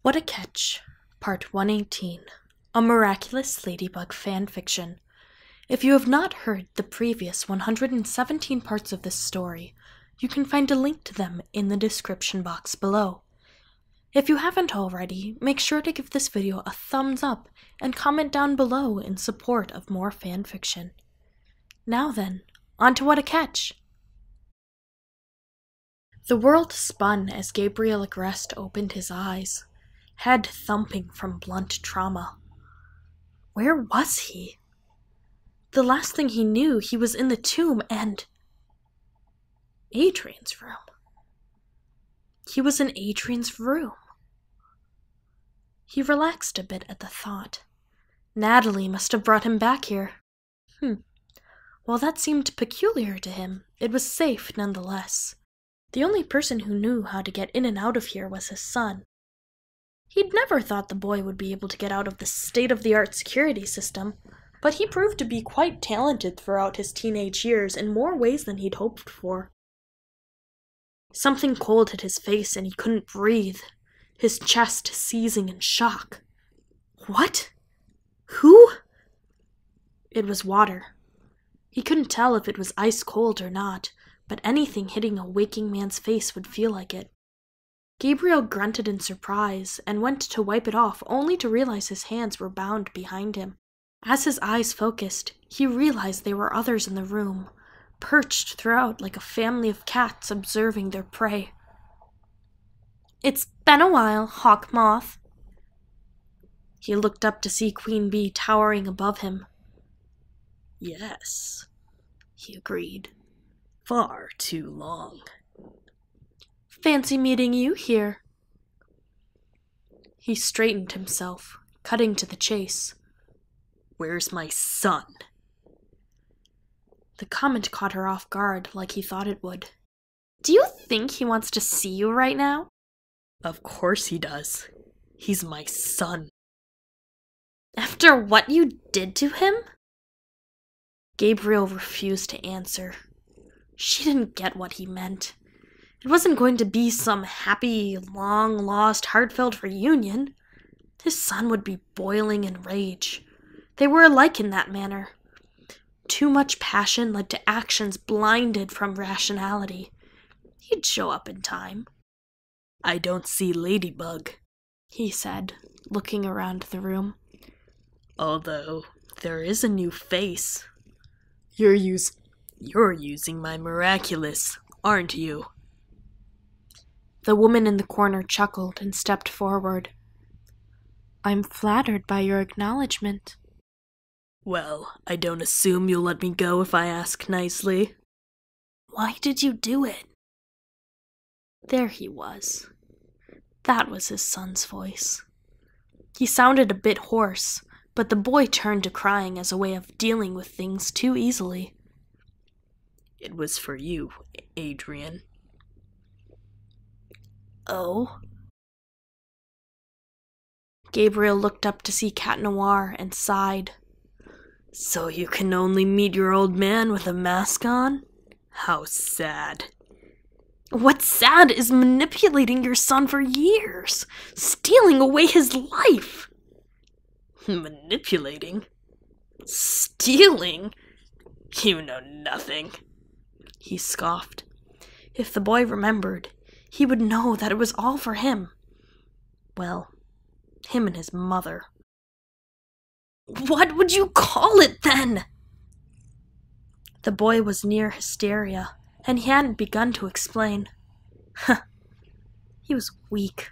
What a Catch, Part 118, a Miraculous Ladybug Fanfiction. If you have not heard the previous 117 parts of this story, you can find a link to them in the description box below. If you haven't already, make sure to give this video a thumbs up and comment down below in support of more fanfiction. Now then, on to What a Catch! The world spun as Gabriel Agreste opened his eyes, head thumping from blunt trauma. Where was he? The last thing he knew, he was in the tomb and... Adrian's room. He was in Adrian's room. He relaxed a bit at the thought. Natalie must have brought him back here. While that seemed peculiar to him, it was safe nonetheless. The only person who knew how to get in and out of here was his son. He'd never thought the boy would be able to get out of the state-of-the-art security system, but he proved to be quite talented throughout his teenage years in more ways than he'd hoped for. Something cold hit his face and he couldn't breathe, his chest seizing in shock. What? Who? It was water. He couldn't tell if it was ice cold or not, but anything hitting a waking man's face would feel like it. Gabriel grunted in surprise and went to wipe it off, only to realize his hands were bound behind him. As his eyes focused, he realized there were others in the room, perched throughout like a family of cats observing their prey. "It's been a while, Hawk Moth." He looked up to see Queen Bee towering above him. "Yes," he agreed. "Far too long." "Fancy meeting you here." He straightened himself, cutting to the chase. "Where's my son?" The comment caught her off guard like he thought it would. "Do you think he wants to see you right now?" "Of course he does. He's my son." "After what you did to him?" Gabriel refused to answer. She didn't get what he meant. It wasn't going to be some happy, long-lost, heartfelt reunion. His son would be boiling in rage. They were alike in that manner. Too much passion led to actions blinded from rationality. He'd show up in time. "I don't see Ladybug," he said, looking around the room. "Although, there is a new face. You're using my Miraculous, aren't you?" The woman in the corner chuckled and stepped forward. "I'm flattered by your acknowledgement." "Well, I don't assume you'll let me go if I ask nicely." "Why did you do it?" There he was. That was his son's voice. He sounded a bit hoarse, but the boy turned to crying as a way of dealing with things too easily. "It was for you, Adrian." "Oh?" Gabriel looked up to see Cat Noir and sighed. "So you can only meet your old man with a mask on? How sad." "What's sad is manipulating your son for years, stealing away his life." "Manipulating? Stealing? You know nothing," he scoffed. If the boy remembered, he would know that it was all for him. Well, him and his mother. "What would you call it then?" The boy was near hysteria, and he hadn't begun to explain. He was weak.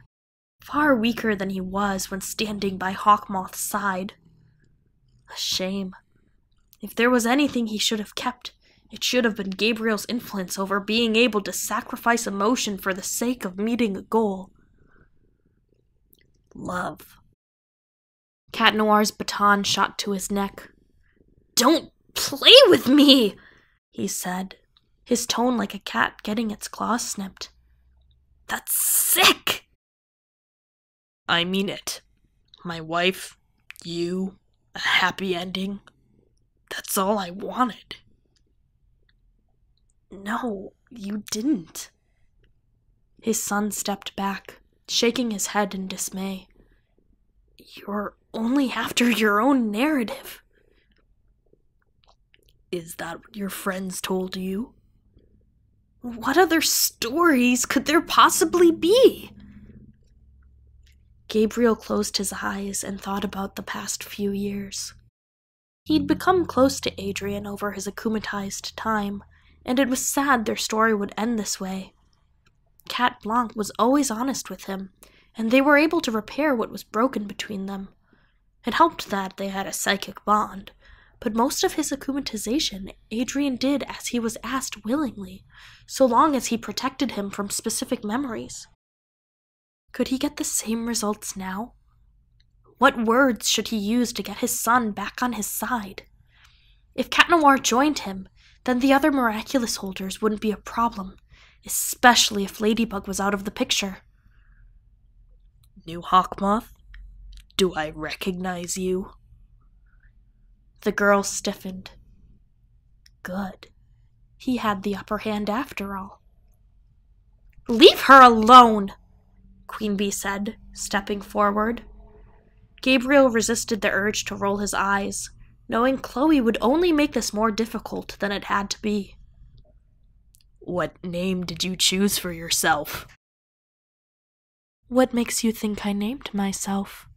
Far weaker than he was when standing by Hawkmoth's side. A shame. If there was anything he should have kept, it should have been Gabriel's influence over being able to sacrifice emotion for the sake of meeting a goal. Love. Cat Noir's baton shot to his neck. "Don't play with me!" he said, his tone like a cat getting its claws snipped. "That's sick!" "I mean it. My wife, you, a happy ending. That's all I wanted." "No, you didn't." His son stepped back, shaking his head in dismay. "You're only after your own narrative." Is that what your friends told you? "What other stories could there possibly be?" Gabriel closed his eyes and thought about the past few years. He'd become close to Adrian over his akumatized time, and it was sad their story would end this way. Cat Blanc was always honest with him, and they were able to repair what was broken between them. It helped that they had a psychic bond, but most of his akumatization Adrian did as he was asked willingly, so long as he protected him from specific memories. Could he get the same results now? What words should he use to get his son back on his side? If Cat Noir joined him, then the other miraculous holders wouldn't be a problem, especially if Ladybug was out of the picture. New Hawkmoth, do I recognize you? The girl stiffened. Good. He had the upper hand after all. "Leave her alone," Queen Bee said, stepping forward. Gabriel resisted the urge to roll his eyes, knowing Chloe would only make this more difficult than it had to be. What name did you choose for yourself? "What makes you think I named myself?"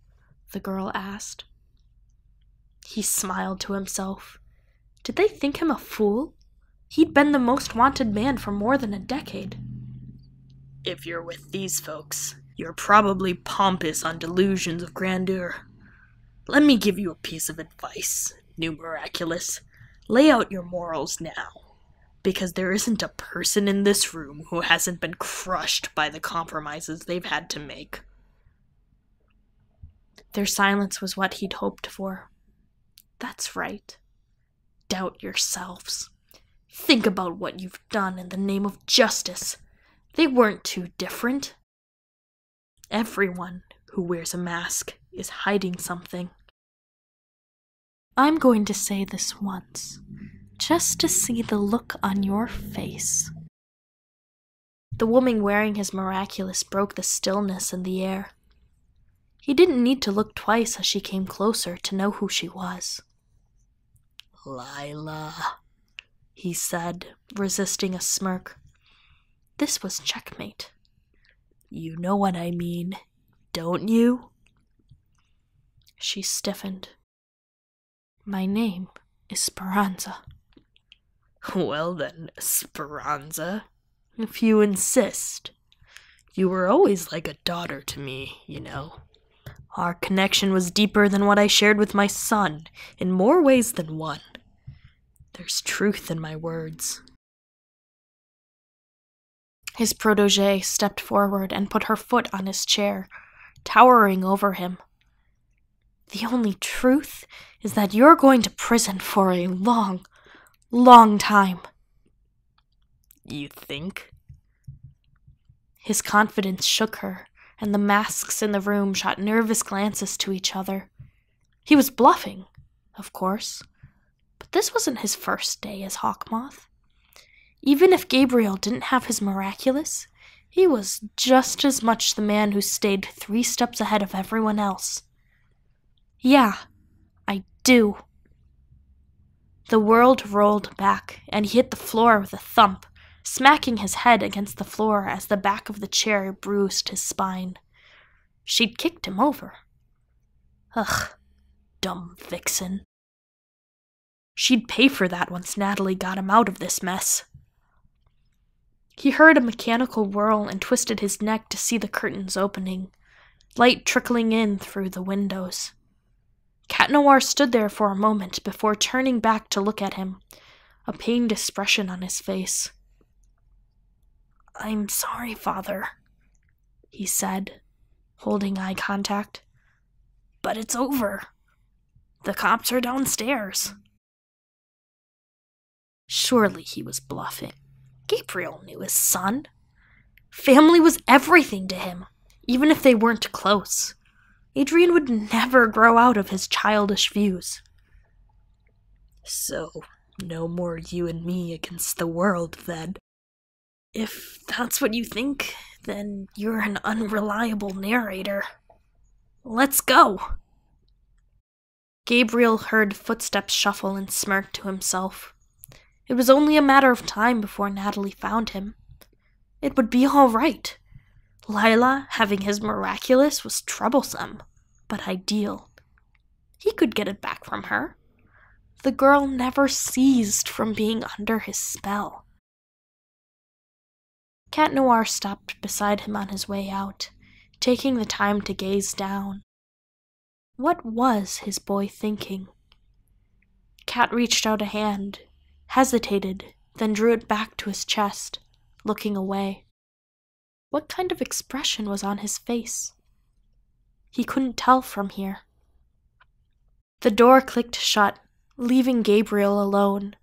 the girl asked. He smiled to himself. Did they think him a fool? He'd been the most wanted man for more than a decade. If you're with these folks, you're probably pompous on delusions of grandeur. Let me give you a piece of advice, New Miraculous. Lay out your morals now, because there isn't a person in this room who hasn't been crushed by the compromises they've had to make. Their silence was what he'd hoped for. That's right. Doubt yourselves. Think about what you've done in the name of justice. They weren't too different. Everyone who wears a mask is hiding something. I'm going to say this once, just to see the look on your face. The woman wearing his miraculous broke the stillness in the air. He didn't need to look twice as she came closer to know who she was. Lila, he said, resisting a smirk. This was checkmate. You know what I mean, don't you? She stiffened. My name is Speranza. Well then, Speranza, if you insist. You were always like a daughter to me, you know. Our connection was deeper than what I shared with my son, in more ways than one. There's truth in my words. His protégé stepped forward and put her foot on his chair, towering over him. The only truth is that you're going to prison for a long, long time. You think? His confidence shook her, and the masks in the room shot nervous glances to each other. He was bluffing, of course, but this wasn't his first day as Hawkmoth. Even if Gabriel didn't have his miraculous, he was just as much the man who stayed 3 steps ahead of everyone else. Yeah, I do. The world rolled back, and he hit the floor with a thump, smacking his head against the floor as the back of the chair bruised his spine. She'd kicked him over. Ugh, dumb vixen. She'd pay for that once Natalie got him out of this mess. He heard a mechanical whirl and twisted his neck to see the curtains opening, light trickling in through the windows. Cat Noir stood there for a moment before turning back to look at him, a pained expression on his face. I'm sorry, Father, he said, holding eye contact. But it's over. The cops are downstairs. Surely he was bluffing. Gabriel knew his son. Family was everything to him, even if they weren't close. Adrian would never grow out of his childish views. So, no more you and me against the world, then. If that's what you think, then you're an unreliable narrator. Let's go! Gabriel heard footsteps shuffle and smirked to himself. It was only a matter of time before Natalie found him. It would be all right. Lila, having his miraculous, was troublesome, but ideal. He could get it back from her. The girl never ceased from being under his spell. Cat Noir stopped beside him on his way out, taking the time to gaze down. What was his boy thinking? Cat reached out a hand, hesitated, then drew it back to his chest, looking away. What kind of expression was on his face? He couldn't tell from here. The door clicked shut, leaving Gabriel alone.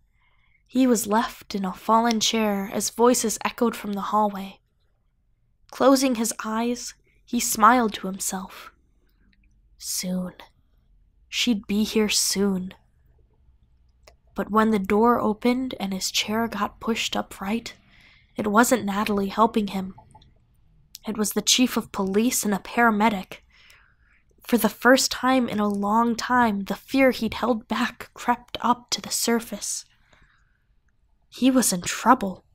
He was left in a fallen chair as voices echoed from the hallway. Closing his eyes, he smiled to himself. Soon. She'd be here soon. But when the door opened and his chair got pushed upright, it wasn't Natalie helping him. It was the chief of police and a paramedic. For the first time in a long time, the fear he'd held back crept up to the surface. He was in trouble.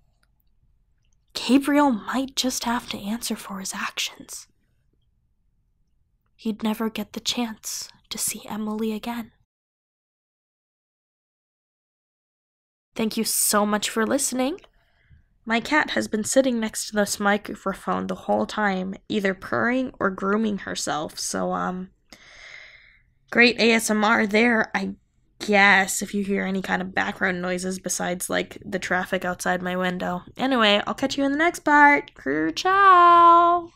Gabriel might just have to answer for his actions. He'd never get the chance to see Emily again. Thank you so much for listening. My cat has been sitting next to this microphone the whole time, either purring or grooming herself, so, great ASMR there, I guess, if you hear any kind of background noises besides, like, the traffic outside my window. Anyway, I'll catch you in the next part. Ciao!